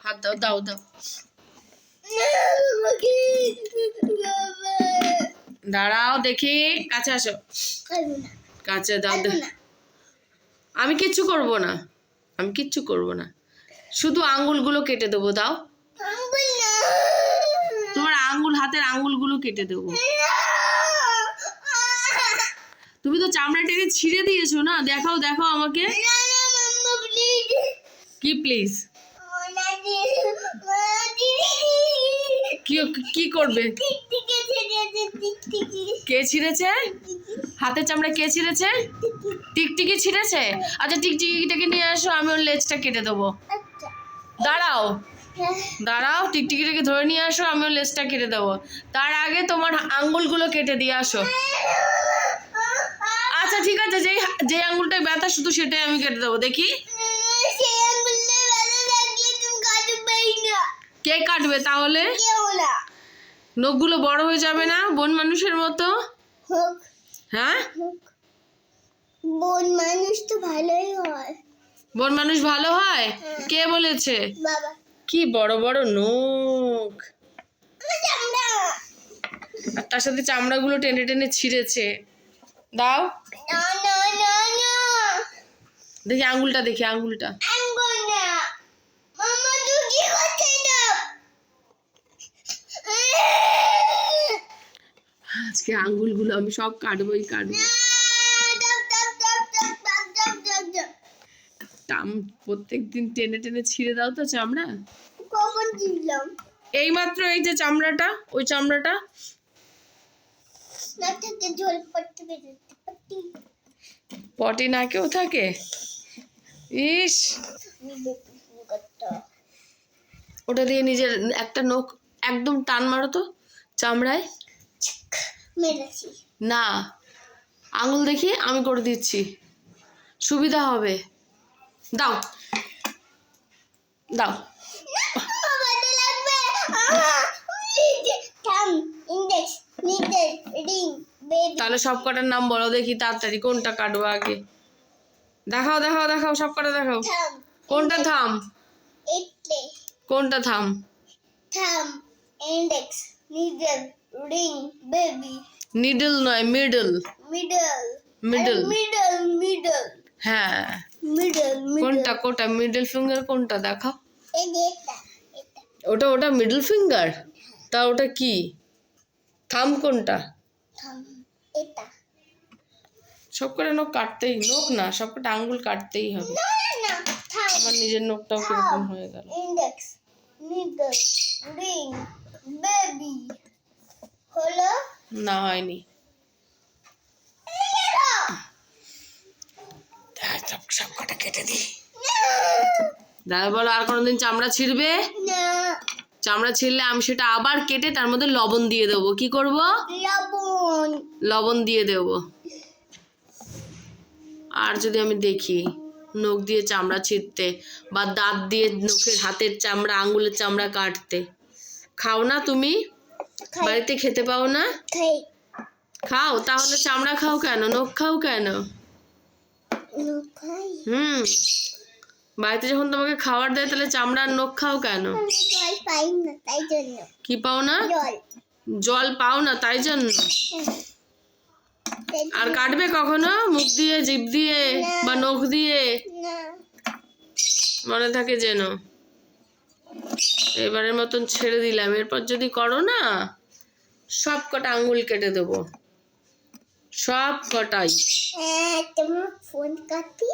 হাত দাও, দাও দাও। দাঁড়াও দেখি, কাছে আসো, কাছে দাও। আমি কিচ্ছু করব না, আমি কিচ্ছু করব না, শুধু আঙ্গুলগুলো কেটে দেবো। দাও, তোমার আঙ্গুল, হাতের আঙ্গুলগুলো কেটে দেবো। তুমি তো চামড়া টেনে ছিঁড়ে দিয়েছো না, দেখাও দেখাও আমাকে। কি প্লিজ? কি করবে? কে ছিঁড়েছে? হাতের চামড়া কে ছিঁড়েছে? টিকটিকি ছিঁড়েছে? আচ্ছা, টিকটিকিটাকে নিয়ে আসো, আমি ওর লেজটা কেটে দেবো। দাঁড়াও দাঁড়াও, টিকটিকিটাকে ধরে নিয়ে আসো, আমি ওর লেজটা কেটে দেবো। তার আগে তোমার আঙ্গুলগুলো কেটে দিয়ে আসো। আচ্ছা ঠিক আছে, যেই আঙ্গুলটায় ব্যথা শুধু সেটাই আমি কেটে দেবো। দেখি কে কাটবে তাহলে? নখগুলো বড় হয়ে যাবে না বন মানুষের মতো? হ্যাঁ, বন মানুষ তো ভালোই হয়। বন মানুষ ভালো হয়? কে বলেছে? বাবা। কি বড় বড় নখ, আর তার সাথে চামড়াগুলো টেনে টেনে ছিঁড়েছে। দাও দেখি আঙ্গুলটা, দেখি আঙ্গুলটা। আজকে আঙ্গুলগুলো আমি সব কাটবোই কাটবো। প্রত্যেকদিন টেনে টেনে ছিঁড়ে দাও তো চামড়া। কখন ছিলাম? এইমাত্র, এই যে চামড়াটা, ওই চামড়াটা। পটি না কেউ থাকে? ইস, ওটা দিয়ে নিজের একটা নখ একদম টান মারো তো চামড়ায়। না, আঙুল দেখি, আমি করে দিচ্ছি, সুবিধা হবে। দাও দাও। তাহলে সব কটার নাম বলো দেখি তাড়াতাড়ি, কোনটা কাটবো আগে? দেখাও দেখাও দেখাও, সব কটা দেখাও। কোনটা থাম? কোনটা থাম? নিডল নয়, মিডল। মিডল, হ্যাঁ। কোনটা মিডল ফিঙ্গার কোনটা দেখাও? ওটা মিডল ফিঙ্গার? তা ওটা কি? থাম কোনটা? সব কটা নখ কাটতেই, নখ না, সব কটা আঙ্গুল কাটতেই হবে। আমার নিজের নখটাও কিরকম হয়ে গেল। না, হয়নি। সব কটা কেটে দিই। দাদা বলো, আর কোনোদিন চামড়া ছিঁড়বে? চামড়া ছিঁড়লে আমি সেটা আবার কেটে তার মধ্যে লবণ দিয়ে দেবো। কি করব? লবণ দিয়ে দেবো। আর যদি আমি দেখি নখ দিয়ে চামড়া ছিঁড়তে বা দাঁত দিয়ে নখের, হাতের চামড়া, আঙ্গুলের চামড়া কাটতে, খাও না তুমি? বাড়িতে খেতে পাও না? খাও, তাহলে চামড়া খাও কেন, নখ খাও কেন? বাড়িতে যখন তোমাকে খাবার দেয় তাহলে চামড়ার নখ খাও কেন? কি পাও না? জল পাও না তাই জন্য। আর কাটবে কখনো মুখ দিয়ে, জিভ দিয়ে বা নখ দিয়ে? মনে থাকে যেন। এবারের মতন ছেড়ে দিলাম, এরপর যদি করো না সব কটা আঙ্গুল কেটে দেবো, সব কটাই। তোমার ফোন কাটি।